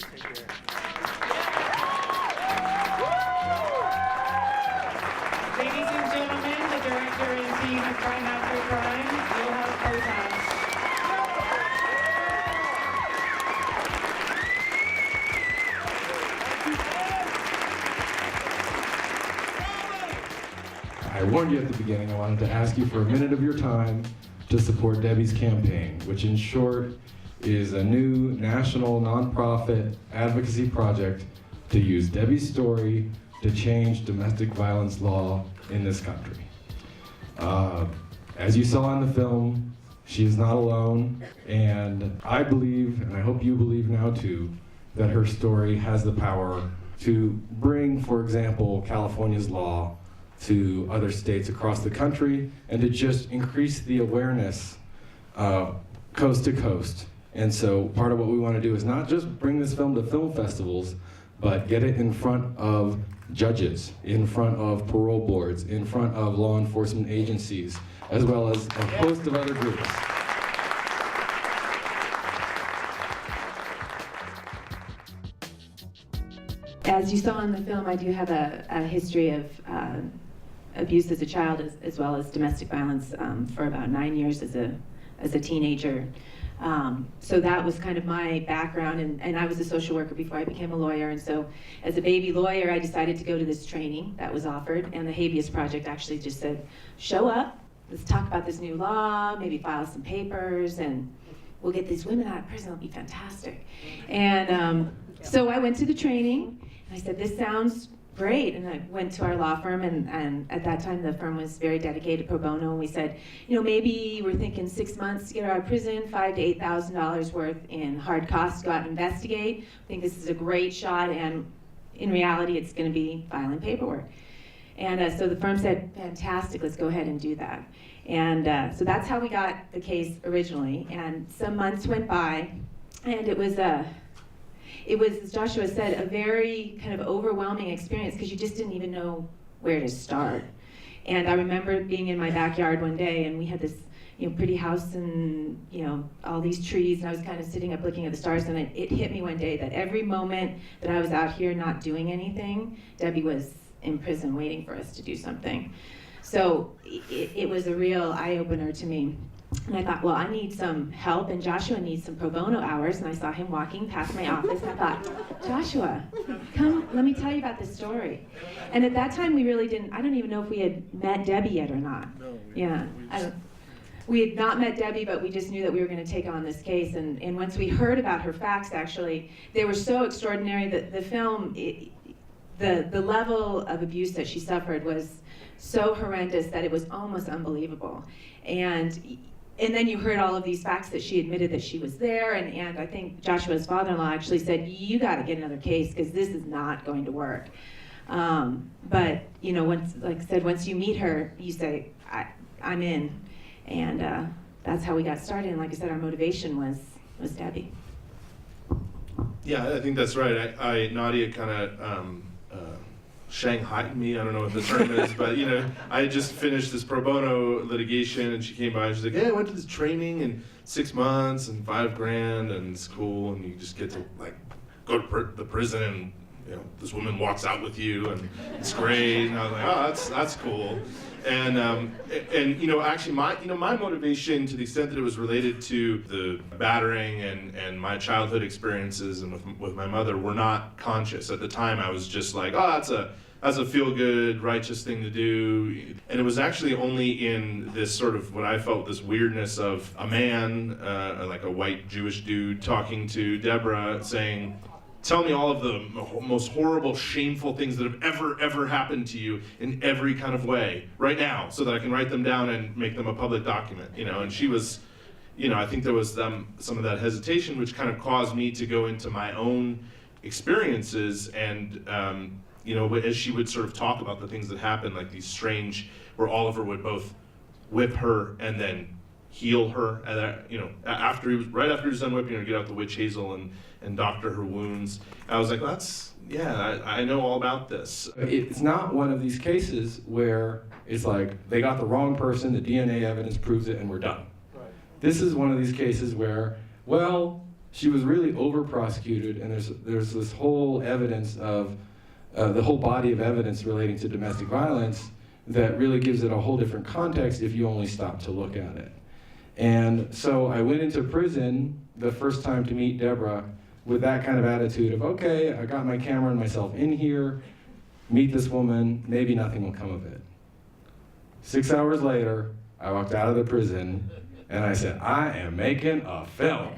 Ladies and gentlemen, the director and team of Crime After Crime, Yoel Kotas. I warned you at the beginning, I wanted to ask you for a minute of your time to support Debbie's campaign, which in short is a new national nonprofit advocacy project to use Debbie's story to change domestic violence law in this country. As you saw in the film, she is not alone, and I believe, and I hope you believe now too, that her story has the power to bring, for example, California's law to other states across the country, and to just increase the awareness coast to coast. And so part of what we want to do is not just bring this film to film festivals, but get it in front of judges, in front of parole boards, in front of law enforcement agencies, as well as a host of other groups. As you saw in the film, I do have a history of abuse as a child, as well as domestic violence for about 9 years as a teenager. So that was kind of my background, and I was a social worker before I became a lawyer. And so as a baby lawyer, I decided to go to this training that was offered, and the Habeas Project actually just said, show up, let's talk about this new law, maybe file some papers, and we'll get these women out of prison, it'll be fantastic. And so I went to the training, and I said, this sounds great. And I went to our law firm, and at that time the firm was very dedicated pro bono, and we said, you know, maybe we're thinking 6 months to get her out of prison, $5,000 to $8,000 worth in hard costs to go out and investigate. I think this is a great shot, and in reality it's going to be filing paperwork. And so the firm said, fantastic, let's go ahead and do that. And so that's how we got the case originally, and some months went by, and it was, as Joshua said, a very kind of overwhelming experience, because you just didn't even know where to start. And I remember being in my backyard one day, and we had this, you know, pretty house and, you know, all these trees, and I was kind of sitting up looking at the stars, and it hit me one day that every moment that I was out here not doing anything, Debbie was in prison waiting for us to do something. So it was a real eye-opener to me. And I thought, well, I need some help, and Joshua needs some pro bono hours, and I saw him walking past my office, and I thought, Joshua, come, let me tell you about this story. And at that time, we really didn't, I don't even know if we had met Debbie yet or not. No, Yeah, we had not met Debbie, but we just knew that we were going to take on this case, and once we heard about her facts, actually, they were so extraordinary that the film, the level of abuse that she suffered was so horrendous that it was almost unbelievable. And then you heard all of these facts that she admitted that she was there, and I think Joshua's father-in-law actually said, you got to get another case, because this is not going to work. But, you know, once, like I said, once you meet her, you say, I'm in. And that's how we got started. And like I said, our motivation was Debbie. Yeah, I think that's right. Nadia kind of Shanghaied me, I don't know what the term is, but you know, I had just finished this pro bono litigation, and she came by and she's like, hey, I went to this training in 6 months and $5,000, and it's cool, and you just get to like go to the prison, and you know, this woman walks out with you, and it's great. And I was like, oh, that's cool. And you know, actually my motivation, to the extent that it was related to the battering and my childhood experiences and with my mother, were not conscious. At the time, I was just like, oh, that's a feel-good, righteous thing to do. And it was actually only in this sort of, what I felt, this weirdness of a man, like a white Jewish dude, talking to Deborah, saying, tell me all of the most horrible, shameful things that have ever happened to you in every kind of way right now, so that I can write them down and make them a public document, you know. And she was, you know, I think there was some of that hesitation, which kind of caused me to go into my own experiences. And, you know, as she would sort of talk about the things that happened, like these strange, where Oliver would both whip her and then heal her, and you know, right after he was done whipping her, get out the witch hazel and doctor her wounds. And I was like, I know all about this. It's not one of these cases where it's like, they got the wrong person, the DNA evidence proves it, and we're done. Right. This is one of these cases where, well, she was really over-prosecuted, and there's this whole evidence of, the whole body of evidence relating to domestic violence that really gives it a whole different context if you only stop to look at it. And so I went into prison the first time to meet Deborah with that kind of attitude of, okay, I got my camera and myself in here, meet this woman, maybe nothing will come of it. 6 hours later, I walked out of the prison and I said, I am making a film.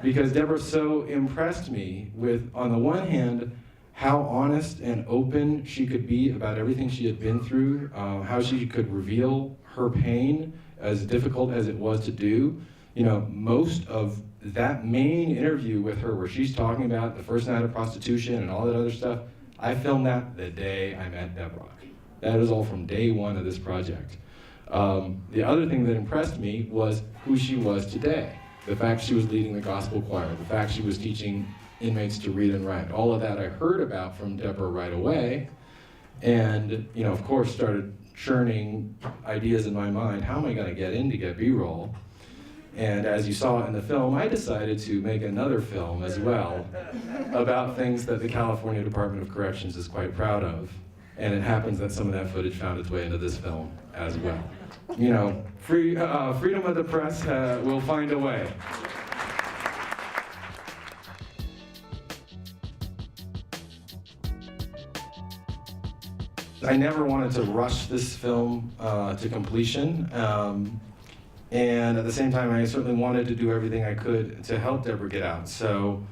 Because Deborah so impressed me with, on the one hand, how honest and open she could be about everything she had been through, how she could reveal her pain, as difficult as it was to do. You know, most of that main interview with her where she's talking about the first night of prostitution and all that other stuff, I filmed that the day I met Deborah. That is all from day one of this project. The other thing that impressed me was who she was today. The fact she was leading the gospel choir, the fact she was teaching inmates to read and write. All of that I heard about from Deborah right away. And, you know, of course, started churning ideas in my mind. How am I going to get in to get B-roll? And as you saw in the film, I decided to make another film as well about things that the California Department of Corrections is quite proud of. And it happens that some of that footage found its way into this film as well. You know, freedom of the press will find a way. I never wanted to rush this film to completion. And at the same time, I certainly wanted to do everything I could to help Deborah get out. So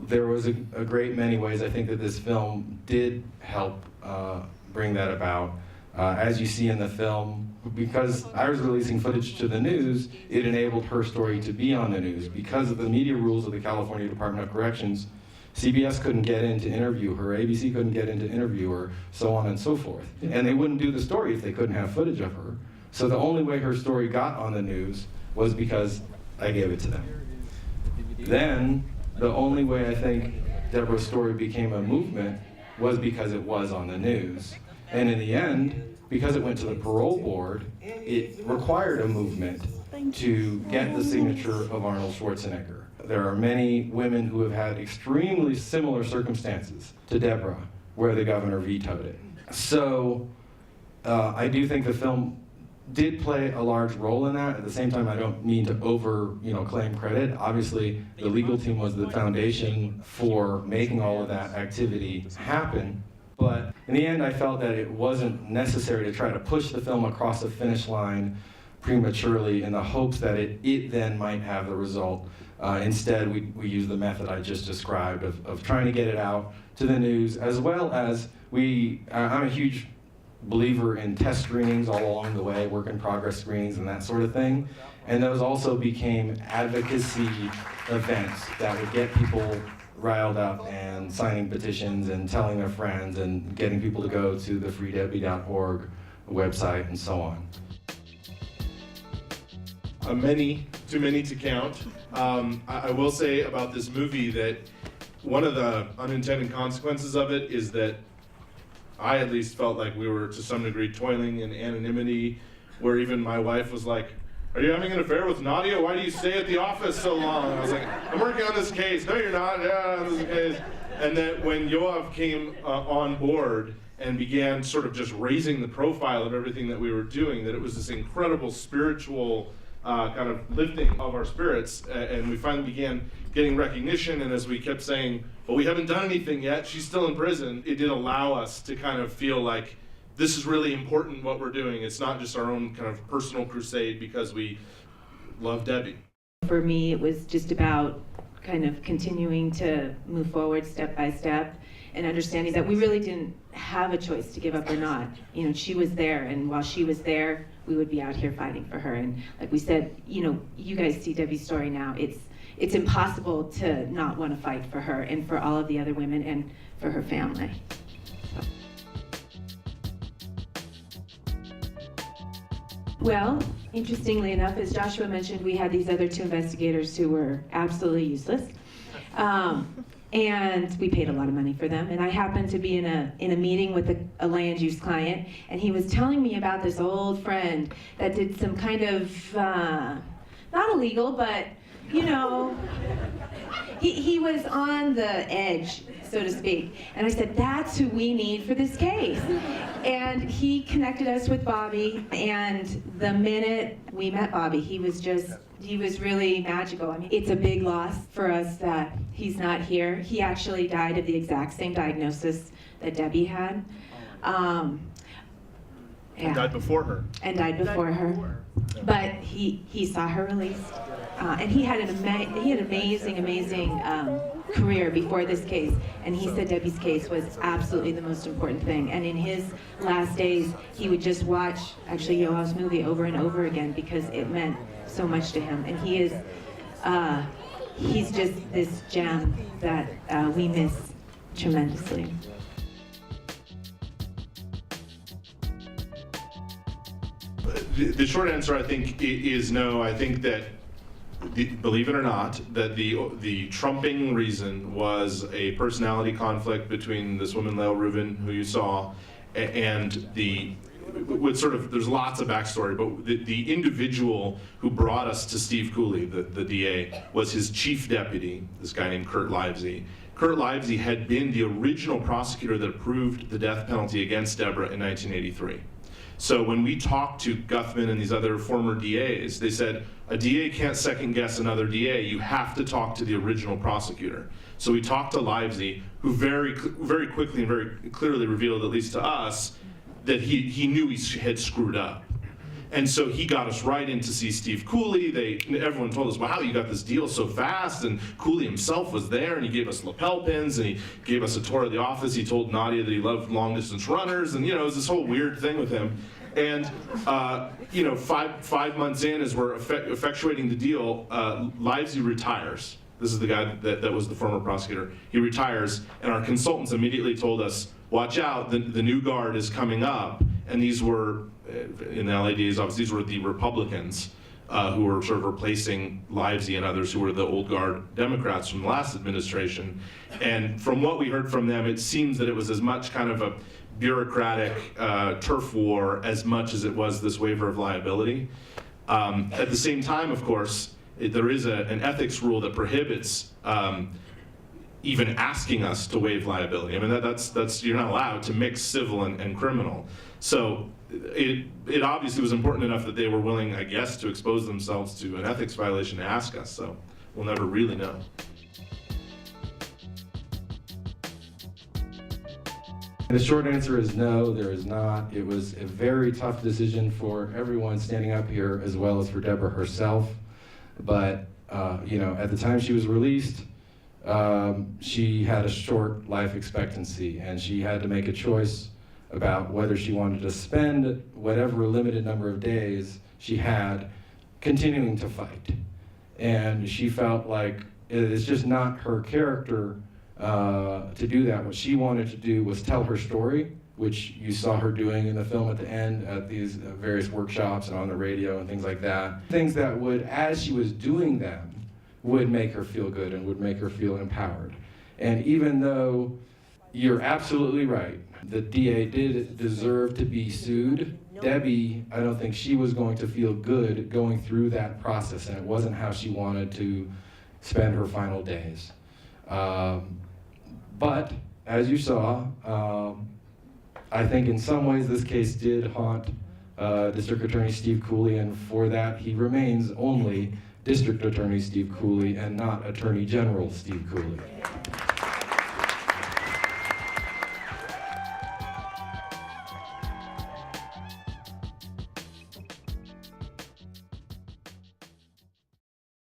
there was a great many ways I think that this film did help bring that about. As you see in the film, because I was releasing footage to the news, it enabled her story to be on the news. Because of the media rules of the California Department of Corrections, CBS couldn't get in to interview her, ABC couldn't get in to interview her, so on and so forth. And they wouldn't do the story if they couldn't have footage of her. So the only way her story got on the news was because I gave it to them. Then, the only way I think Deborah's story became a movement was because it was on the news. And in the end, because it went to the parole board, it required a movement to get the signature of Arnold Schwarzenegger. There are many women who have had extremely similar circumstances to Deborah, where the governor vetoed it. So I do think the film did play a large role in that. At the same time, I don't mean to claim credit. Obviously, the legal team was the foundation for making all of that activity happen. But in the end, I felt that it wasn't necessary to try to push the film across the finish line prematurely in the hopes that it then might have the result. Instead, we used the method I just described of trying to get it out to the news, as well as I'm a huge believer in test screenings all along the way, work in progress screenings and that sort of thing. And those also became advocacy events that would get people riled up and signing petitions and telling their friends and getting people to go to the freedebbie.org website and so on. Too many to count. I will say about this movie that one of the unintended consequences of it is that I at least felt like we were to some degree toiling in anonymity, where even my wife was like, "Are you having an affair with Nadia? Why do you stay at the office so long?" And I was like, "I'm working on this case." "No, you're not." "Yeah, this is a case." And then when Yoav came on board and began sort of just raising the profile of everything that we were doing, that it was this incredible spiritual kind of lifting of our spirits, and we finally began getting recognition. And as we kept saying, "Well, we haven't done anything yet, she's still in prison," it did allow us to kind of feel like this is really important what we're doing. It's not just our own kind of personal crusade because we love Debbie. For me, it was just about kind of continuing to move forward step by step and understanding that we really didn't have a choice to give up or not. You know, she was there, and while she was there, we would be out here fighting for her. And like we said, you know, you guys see Debbie's story now. It's impossible to not want to fight for her and for all of the other women and for her family. Well, interestingly enough, as Joshua mentioned, we had these other two investigators who were absolutely useless. And we paid a lot of money for them. And I happened to be in a meeting with a land use client, and he was telling me about this old friend that did some kind of, not illegal, but you know, he was on the edge, so to speak. And I said, that's who we need for this case. And he connected us with Bobby, and the minute we met Bobby, he was really magical. I mean, it's a big loss for us that he's not here. He actually died of the exact same diagnosis that Debbie had. And died before her. And died before her. But he saw her released. And he had an amazing career before this case. And he said Debbie's case was absolutely the most important thing. And in his last days, he would just watch, actually, Yoav's movie over and over again because it meant so much to him. And he's just this gem that we miss tremendously. The short answer, I think, is no. I think that, believe it or not, that the trumping reason was a personality conflict between this woman, Lael Rubin, who you saw, and there's lots of backstory, but the individual who brought us to Steve Cooley, the DA, was his chief deputy, this guy named Kurt Livesey. Kurt Livesey had been the original prosecutor that approved the death penalty against Deborah in 1983. So when we talked to Guthman and these other former DAs, they said, a DA can't second guess another DA, you have to talk to the original prosecutor. So we talked to Livesey, who very quickly and very clearly revealed, at least to us, that he knew he had screwed up. And so he got us right in to see Steve Cooley. Everyone told us, wow, you got this deal so fast. And Cooley himself was there, and he gave us lapel pins, and he gave us a tour of the office. He told Nadia that he loved long-distance runners, and it was this whole weird thing with him. And 5 months in, as we're effectuating the deal, Livesey retires. This is the guy that was the former prosecutor. He retires, and our consultants immediately told us, watch out, the new guard is coming up. And these were, in the LAD's office, these were the Republicans who were sort of replacing Livesey and others who were the old guard Democrats from the last administration. And from what we heard from them, it seems that it was as much kind of a bureaucratic turf war as much as it was this waiver of liability. At the same time, of course, there is an ethics rule that prohibits even asking us to waive liability. I mean, that's you're not allowed to mix civil and criminal. So it obviously was important enough that they were willing, I guess, to expose themselves to an ethics violation to ask us. So we'll never really know. The short answer is no, there is not. It was a very tough decision for everyone standing up here, as well as for Deborah herself. But at the time she was released, she had a short life expectancy, and she had to make a choice about whether she wanted to spend whatever limited number of days she had continuing to fight. And she felt like it's just not her character to do that. What she wanted to do was tell her story, which you saw her doing in the film at the end at these various workshops and on the radio and things like that. Things that would, as she was doing them, would make her feel good and would make her feel empowered. And even though you're absolutely right, the DA did deserve to be sued, Debbie, I don't think she was going to feel good going through that process, and it wasn't how she wanted to spend her final days. But, as you saw, I think in some ways this case did haunt District Attorney Steve Cooley, and for that he remains only District Attorney Steve Cooley and not Attorney General Steve Cooley.